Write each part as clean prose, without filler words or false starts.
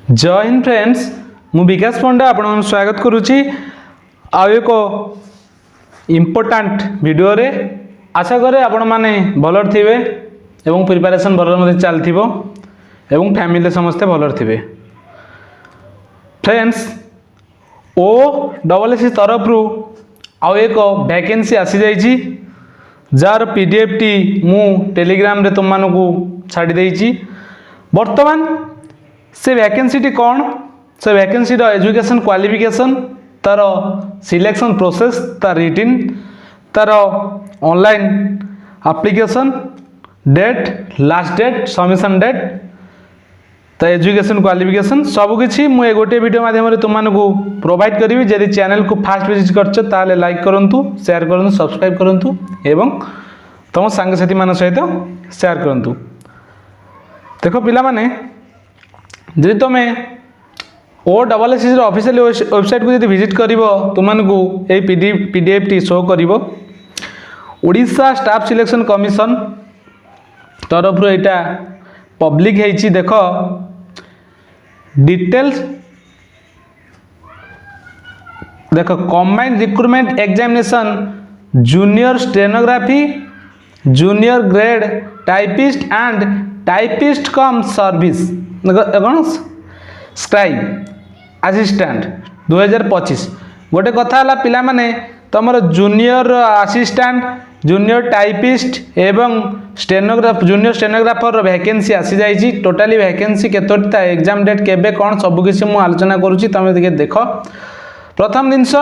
जय हिंद फ्रेंड्स मु विकास पंडा आपण स्वागत करुच्ची आउ एक इम्पोर्टाट वीडियो रे आशा करे आपण माने भलर थिबे एवं प्रिपरेशन भलर चलथिबो एवं फैमिली समस्ते भलर थिबे। फ्रेंड्स ओ डबल एस तरफ रु आउ एक वैकेंसी आसी जाइछि जार पीडीएफ टी मु टेलीग्राम रे तुम मानकू छाड़ी देइछि। वर्तमान से वैकेंसी टी कौन से वैकेंसी रो एजुकेशन क्वालिफिकेशन तार सिलेक्शन प्रोसेस तार रिटिन तार online application date last date submission date ता एजुकेशन क्वालिफिकेशन सबकि मुझे गोटे वीडियो माध्यम तुम मानकू प्रोवाइड करी। जदि चैनल को फास्ट विजिट करछ ताले लाइक करंतु शेयर करंतु सब्सक्राइब करंतु एवं तुम सांगसाथी मान सहित शेयर करंतु। देखो पिला माने जदि तुम O double S official website को जब विजिट कर तुमको ये पीडीएफ टी शो कर ओडिशा स्टाफ सिलेक्शन कमिशन तरफ यहाँ पब्लिक है। देख डिटेल्स देख combined recruitment examination junior stenography junior grade typist and typist come service कौन स्क्राइब असिस्टेंट 2025 गोटे कथा है पिला माने तुम जूनियर असिस्टेंट जूनियर टाइपिस्ट एवं स्टेनोग्राफ जूनियर स्टेनोग्राफर वैकेंसी आसी जाइए। टोटाली वैकेंसी केतोटा एग्जाम डेट केबे कौन सबकिछ मु आलोचना करुच्ची तुम देख। प्रथम जिनस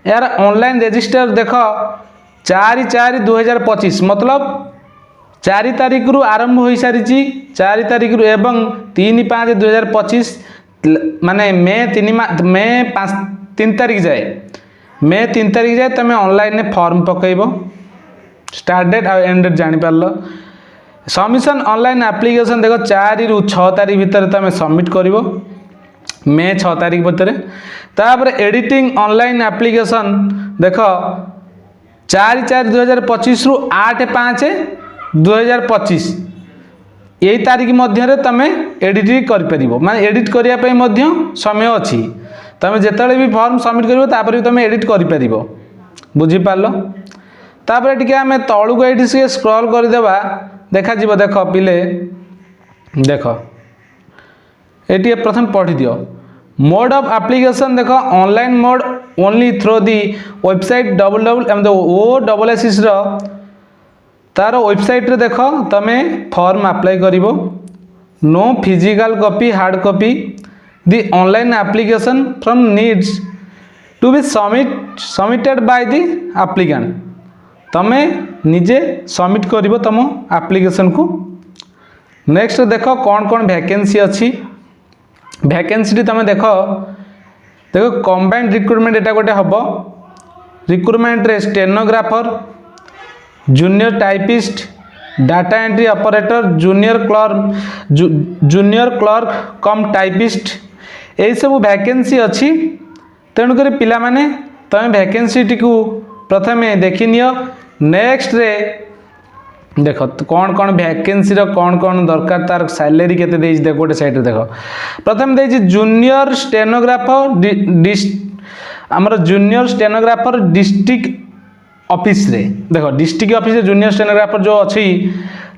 यार ऑनलाइन रजिस्टर देख 4/4/2025 मतलब 4 तारीख रु आरंभ हो सारी 4 तारीख रु एवं 3/5/2025 माने मे 3 तारीख जाए मे 3 तारीख जाए तुम ऑनलाइन फॉर्म पकईब स्टार्ट डेट और एंड डेट जानीपार। सबमिशन ऑनलाइन एप्लीकेशन देख 4 रु 6 तारीख भितर तुम सबमिट कर मे 6 तारीख भितर। तापर एडिटिंग ऑनलाइन एप्लीकेशन देख 4/4/2025 रु 8/5/2025 यही तारीख मध्य तुम एडिट कर माने एडिट करने समय अच्छी तुम जिते भी फॉर्म सबमिट कर तुम एडिट कर बुझीपार। तापर टी आम तलू को ये स्क्रॉल करदेवा देखा देख पिले देख ये प्रथम पढ़ी दियो मोड ऑफ एप्लीकेशन देख online mode only through the website OSS तार वेबसाइट रे देख तुम फॉर्म अप्लाई करिवो no physical copy hard copy the online application from needs to be submitted by the applicant तुम निजे सबमिट करिवो तुम एप्लीकेशन को। नेक्स्ट देख कौन कौन वैकेंसी अच्छी वैकेंसी तुम देख देख कंबाइंड रिक्रूटमेंट एटा गोटे हम रिक्रूटमेंट रे stenographer junior typist data entry operator junior clerk कम टाइपिस्ट यही सब वैकेंसी अच्छी। तेणुक पिला माने तुम वैकेंसी टी को प्रथमे देखी नियो। नेक्स्ट रे देख कौन कौन वैकेंसी कौन कौन दरकार तार सैलरी केते देइछ देख गोटे साइड रे देख प्रथम देइछ जूनियर स्टेनोग्राफर हमर जूनियर स्टेनोग्राफर डिस्ट्रिक्ट ऑफिस रे देख डिस्ट्रिक्ट ऑफिस जूनियर स्टेनोग्राफर जो अच्छी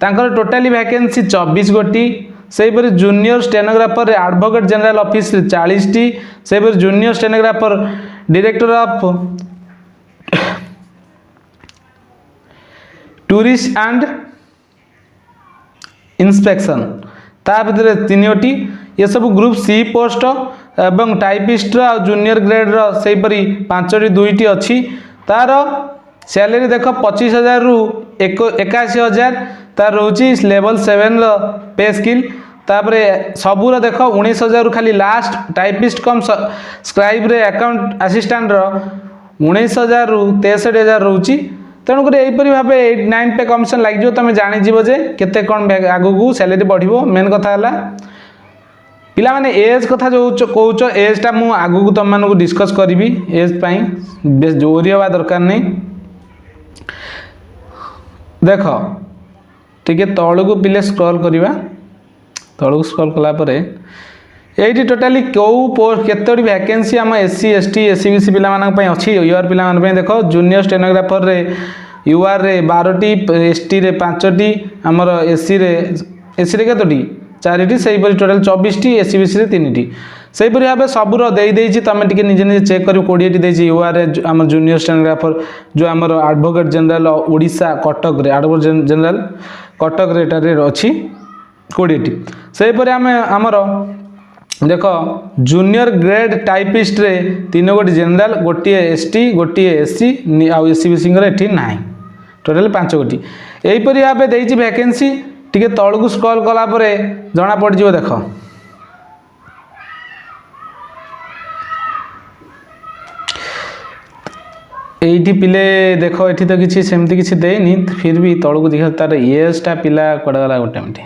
तांकर टोटाली वैकेंसी 24 गोटी सेहीपरि junior stenographer advocate general office 40 टी सेहीपरि junior stenographer director of tourist and inspection ता भीतर 3टी ये सब ग्रुप सी पोस्ट एवं टाइपिस्ट जूनियर ग्रेड सेहीपरि 5टी 2टी अच्छी तार सैलरी देख 25,000 रु 81,000 तार रोची लेवल 7 पे स्किल तापर सबूर देख 19,000 खाली लास्ट टाइपिस्ट कम स्क्राइब रे अकाउंट असिस्टेंट 19,000 रु 63,000 रोची। तेणुक यहीपरि भाव 8-9 पे कमिशन लग तुम जानीज जे केते कौन आगू सैलरी बढ़ो। मेन कथा है पिला माने एज कथा जो कौच एजटा मु आगू तुम मानक डिस्कस करी एज बेस जोरी हवा दरकार नहीं। देख टी तलू को पिले स्क्रॉल करवा तलू स्क्रॉल कला एटी टोटाली कौ पोस्ट केतोटी वैकेंसी आम एससी एसटी एससीबीसी पिलामानक अच्छी यूआर पिलामान देख जूनियर स्टेनोग्राफर रे यूआर रे 12टी एसटी रे 5टी आमर एससी रे केतोटी 4टी सेहीपरि टोटाल 24टी एससीबीसी रे 3टी सेहीपरि भाव सबूर देदेजी तुम टे निजे निजे चेक कर 20टी देजी यूआर रे आम जूनियर स्टेनोग्राफर जो आमर एडवोकेट जनरल ओडिशा कटक रे एडवोकेट जनरल कटक रे एटारे अच्छी 20टी सेहीपरि आम आमर देख जूनियर ग्रेड टाइपिस्ट रे 3 गोटी जनरल गोटे एसटी गोटे एससी आउ एससीबीसी एटी ना टोटाल 5 गोटी यहीपरि भाव देती वैकेंसी टिके तलू स्क्रॉल कला परे जना पड़ जिवो देख एठी पिले देख एठी तो किसी सेमती किसी देनी फिर भी तलू देख तार एजटा पिला कड़ा गला गोटे मिनट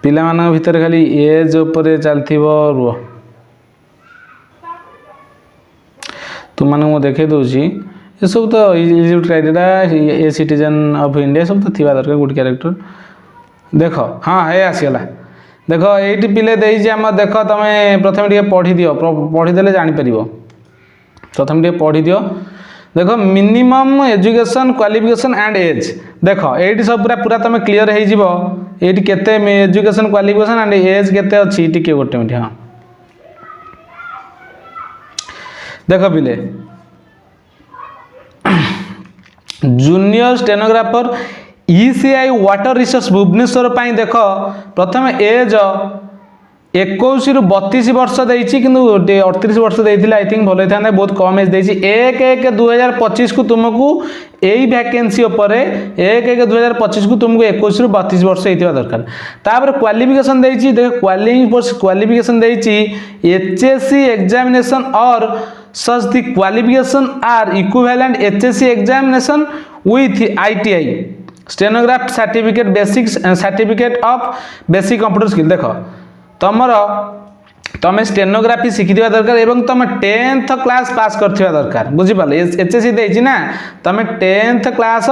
पिला मान भितर खाली एज उपरे चलथिबो रुह तुम माने देखे दूची ये सब तो eligibility criteria a citizen of India सब तो थिबा दरकार गुड कैरेक्टर देख हाँ है आसीगला देख ये पिले देजी आम देख तुम प्रथम टे पढ़ी दियो पढ़ीदे जापर प्रथम टे पढ़ी दियो देख minimum education qualification and age देख ये सब पूरा पूरा तुम क्लीयर हो केते एजुकेशन क्वालिफिकेशन एंड एज केते अच्छी टिके गोटे मिनट हाँ देख पिले junior stenographer ECI water resource Bhubaneswar देख प्रथम एज 21 रु 32 वर्ष देती कि 38 वर्ष देती आई थिंक भल होता बहुत कम एज देती 1/1/2025 को तुमको यही वैकेंसी उपर 1/1/2025 को तुमको 21 रु 32 वर्ष होता दरकार तापर क्वालिफिकेशन देती देख क्वालिफिकेशन देती एचएससी एग्जामिनेशन और such the qualification are equivalent HSC examination with ITI stenograph certificate basic certificate of basic computer skill देख तुमर तुम स्टेनोग्राफी शिखिथिबा दरकार एवं तुम 10th क्लास पास करथिबा दरकार बुझिपाल एचएससी देछि ना तुम 10th क्लास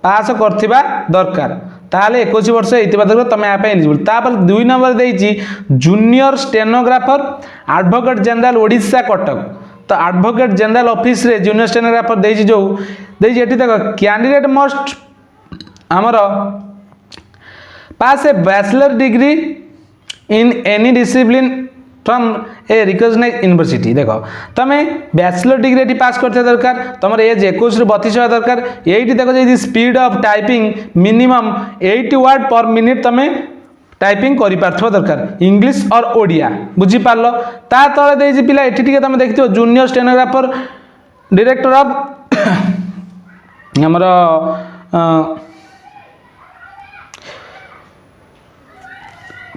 पास करथिबा दरकार ताले 21 वर्ष हेतिबा दरकार तुम या पे एलिजिबल तापर 2 नंबर देछि junior stenographer advocate general Odisha Cuttack तो एडवोकेट जनरल ऑफिस रे जूनियर स्टेनोग्राफर देछि जो देछि एठी देख कैंडिडेट मस्ट आमर pass a bachelor degree in any discipline from a recognize university देख तुम बैचलर डिग्री पास करते दरकार तुम एज 21 रु 32 होगा दरकार ये देख जी speed of typing minimum 80 word per minute तुम टाइपिंग कर पार्थ दरकार इंग्लिश और ओडिया बुझीपार ता तले देजी पिला एठी टिके तुम देखियो जूनियर स्टेनोग्राफर डायरेक्टर ऑफ हमर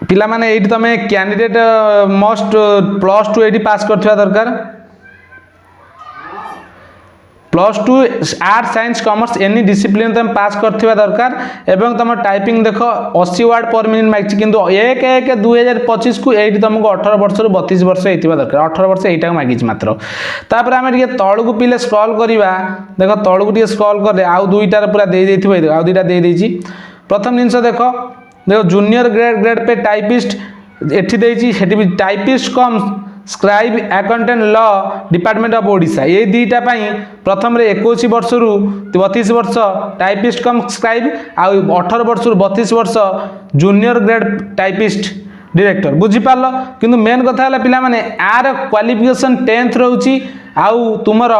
पिला माने एठी तुम कैंडिडेट मस्ट +2 एठी पास करथिबा दरकार +2 arts science commerce any discipline तुम पास करथिबा दरकार एवं तुम टाइपिंग देख 80 वर्ड पर मिनिट मागछि किंतु 1/1/2025 को एठी तुमको 18 वर्ष रु 32 वर्ष हेतिबा दरकार 18 वर्ष एटा मागिछि मात्र तापर आमे टिके तळकु पिले स्क्रॉल करिवा देख तळकु टिके स्क्रॉल करे आ दुईटा पूरा दे देथिबो आ दुईटा दे देछि प्रथम जिंस देखो जूनियर ग्रेड पे टाइपिस्ट एठी देछि हेठी भी typist come scribe accountant law department of Odisha ये दीटा पाई प्रथम रे 21 वर्ष रु 32 वर्ष टाइपिस्ट कम स्क्राइब आ 18 वर्ष रु 32 वर्ष जूनियर ग्रेड टाइपिस्ट डायरेक्टर बुझी पारल किंतु मेन कथा है पिला माने आर क्वालिफिकेशन 10th रहउची आउ तुमर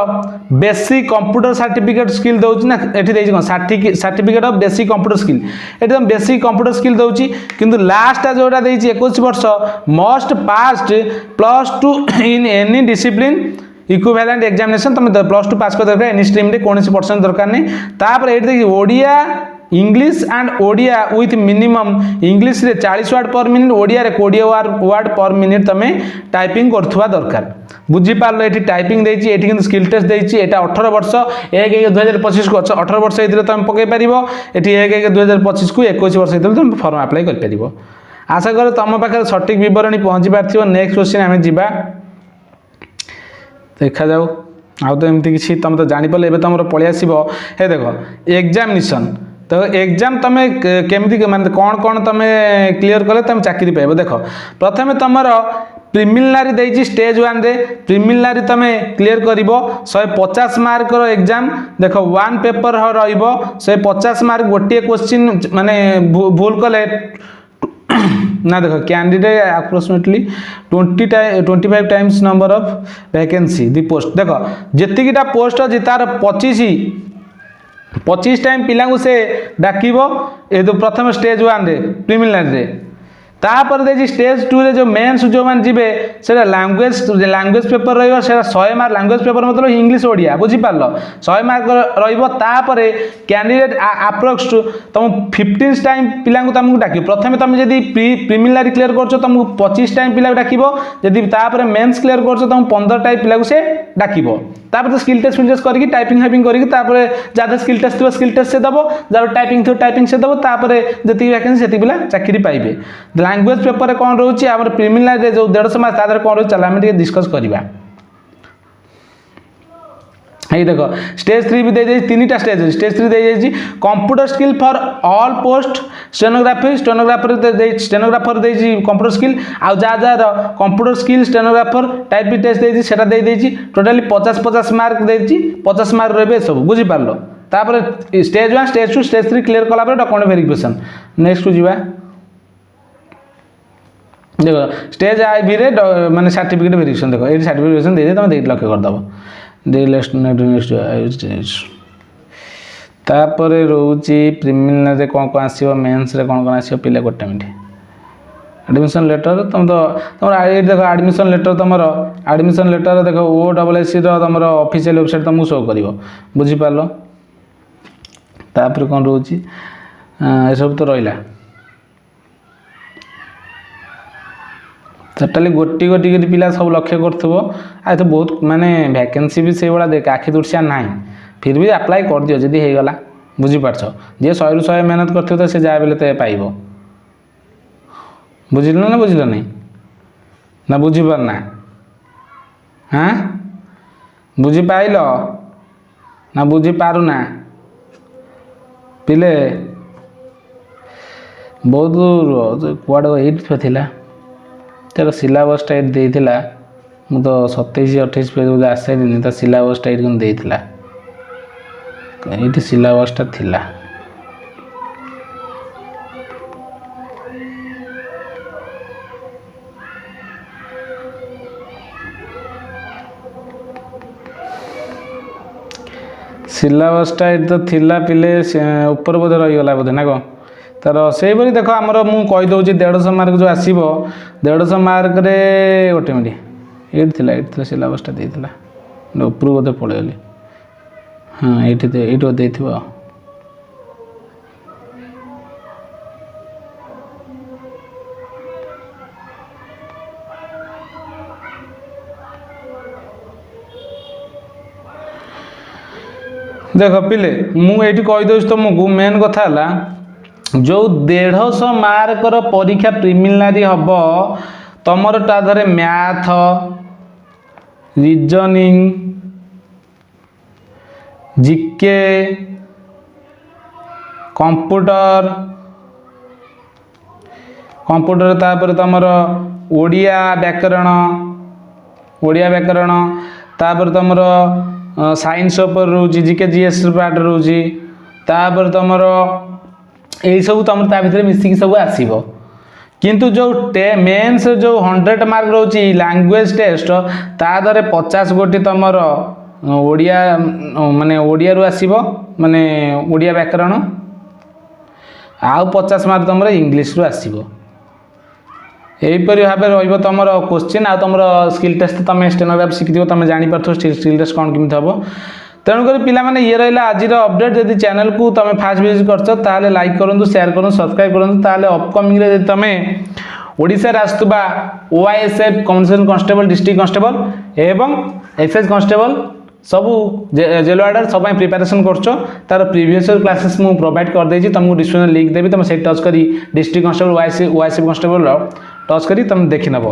बेसिक कंप्यूटर सर्टिफिकेट स्किल दउची ना एठी देछि कोन certificate of basic computer skill एठी हम बेसिक कंप्यूटर स्किल दउची किंतु लास्ट जोटा देछि 21 वर्ष मस्ट पास्ड +2 इन एनी डिसिप्लिन इक्विवेलेंट एग्जामिनेशन तुम +2 पास कर दरकार एनी स्ट्रीम रे कोनसी परसेंट दरकार नै तापर एठी देखि Odia English and Odia with minimum English रे 40 वर्ड पर मिनिट ओडिया रे 20 वर्ड पर मिनिट तमे टाइपिंग करथुवा दरकार बुझी पारलो एठी टाइपिंग देछि एठी किंतु स्किल टेस्ट देछि एटा 18 वर्ष 1/1/2025 को 18 वर्ष हेतिले तमे पकै परिबो एठी 1/1/2025 को 21 वर्ष हेतिले तमे फॉर्म अप्लाई कर परिबो आशा करे तम पाखे सटीक विवरणी पहुंची पारथिबो नेक्स्ट क्वेश्चन हमें जिबा देखा जाऊ आ तो एमती किसी तुम तो जानी पारे एबे तुम पळि आसीबो हे देखो एग्जामिनेशन तो एग्जाम तुम केमी माने कौन कौन तुम क्लीयर कले तुम चाकरी पाइब देख प्रथम तुम प्रिमिलिनारी देती स्टेज 1 रे प्रिमिलिनारी तुम क्लीयर कर 150 मार्क एग्जाम देख वन पेपर रही मार्क गोटे क्वेश्चन माने भूल कले ना देख candidate approximately 25 times number of vacancy the post देख जीतिटा पोस्ट अच्छी तार 25 टाइम पिला से डाक ये तो प्रथम स्टेज 1 रे प्रिमिलिनारी रे तापर देखिए स्टेज 2 रे जो मेन्स जो मान जी से लैंग्वेज पेपर रही 100 मार्क लैंग्वेज पेपर मतलब इंग्लीश ओडिया बुझी पार 100 मार्क रहीपर कैंडिडेट अप्रोक्स तुम 15 टाइम पिला तुमको डाक प्रथम तुम जब प्रिमिलिनारी क्लीयर कर तुमको 25 टाइम पिला डाक जब मेन्स क्लीयर कर तुम 15 टाइम पिला से डाक तो स्किल टेस्ट फिल टेस्ट करके टाइपिंग हाइपिंग करके जहाँ स्किल टेस्ट थो स्किल टेस्ट से दब जार टाइपिंग थो टाइपिंग से दब जी वैकेंसी से पिला चाकरी पाइबे लैंग्वेज पेपर कौन रोचे आम प्रिमिलिनारी जो 150 मार्क तादर कौन रोचे चल आम डिस्कस करवा ये देख स्टेज 3 भी दे 3टा स्टेज 3 दे computer skill for all post stenographer दे कंप्यूटर स्किल आउ जार computer skill stenographer typing test दे टोटाली 50 मार्क दे 50 मार्क रही सब बुझीपार तापर स्टेज 1 स्टेज 2 स्टेज 3 क्लीयर कला डॉक्यूमेंट वेरिफिकेशन नेक्स्ट को जीवा देख स्टेज आईबी रे माने सर्टिफिकेट वेरिफिकेशन देख ये सर्टिफिकेट वेरिफिकेशन दे तुम दे लक्ष्य करदेव तापर रोचे प्रिमिलिनारी कौन कौन आसो मेन्स रे कौन कौन आसो पिला गोटे मिनट एडमिशन लेटर तुम तो तुम ये देख एडमिशन लेटर तुम एडमिशन लेटर देख OSSC तुम ऑफिशियल वेबसाइट तुमको शो कर बुझीपार तापर कौन रोचे ये सब तो रहा टोटाली गोटी गोटी पिला सब लक्ष्य करो आ तो बहुत माने वैकेंसी भी से भाया देख आखि दुर्सिया ना फिर भी अप्लाई कर दियो जदि हो गला बुझीपार जी 100 ରୁ 100 मेहनत करते तो से जहाँ बेले तो पाइब बुझल ना बुझल नहीं ना बुझीपार ना हाँ बुझी पाइल ना बुझी पारुना पिले बहुत कौड़ ये तार सिलेबसटा ये देला मु तो 27-28 पेज आसेनी तो सिलेबसटा ये देला ये सिलेबसटा थिला सिलेबसटा ये तो थिला पिले ऊपर बोधे रहीगला बोधे ना कौन तार से देख आमर मुझे 150 मार्क जो आसो 150 मार्क रे गोटे मिनट ये सिलेबसटा देता ऊपर बोधे पलैली हाँ ये दे देख पिले मुझे कहीदे तुमको मेन कथा जो 150 मार्कर परीक्षा प्रिमिलिनारी हम तुमर ताधरे मैथ रीजनिंग जीके कंप्यूटर तापर तुमर ओडिया व्याकरण तापर तुमर साइंस पर रोची जीके जीएस पार्ट रोची तापर तुमर यही सब तुम भितर मिसिकी सब आसो किंतु जो मेन्स जो 100 मार्क रोची लैंग्वेज टेस्ट तादरे 50 गोटी तुम ओडिया माने ओडिया रु आसीबो माने ओडिया व्याकरण आउ 50 मार्क तुम इंग्लिश रु आसीबो यहीपरि भाव रही तुम क्वेश्चन आ तुम स्किल टेस्ट तुम स्टेनोग्राफ शिखि तुम जापर स्किल टेस्ट कौन केमी हम तेणुक पाने ये रहा आज अपडेट जब चैनल को तुम फास्ट विजिट कर लाइक करूँ शेयर करूँ सब्सक्राइब करूँ अपकमिंग रे तुम ओडिशा आसुवा OISF communication constable district constable एवं एक्साइज कांस्टेबल सबू जेल वार्डर सब प्रिपेरेसन कर प्रीवियस क्लासेस मुझे प्रोवाइड कर देती तुमको डिस्क्रिप्शन लिंक देवी तुम से टच कर district constable OISF constable touch कर तुम देखी नब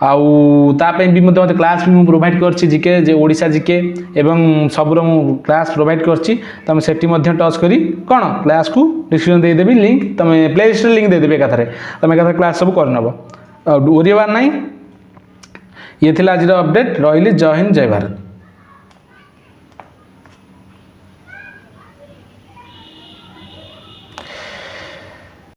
आउ तापे भी मते क्लास भी मुझे प्रोवाइड करछि जीके जे ओडिशा जीके एवं सबुर मु क्लास प्रोवाइड करछि तुम सेठी मध्य टच करी कोन क्लास को डिस्क्रिप्शन दे देबी लिंक तुम प्ले लिस्ट लिंक दे देबे एकाथरे तुम एकाथरे क्लास सब कर नबो ओरियबार नाही ये थिला आज अपडेट रहिली जय हिंद जय भारत।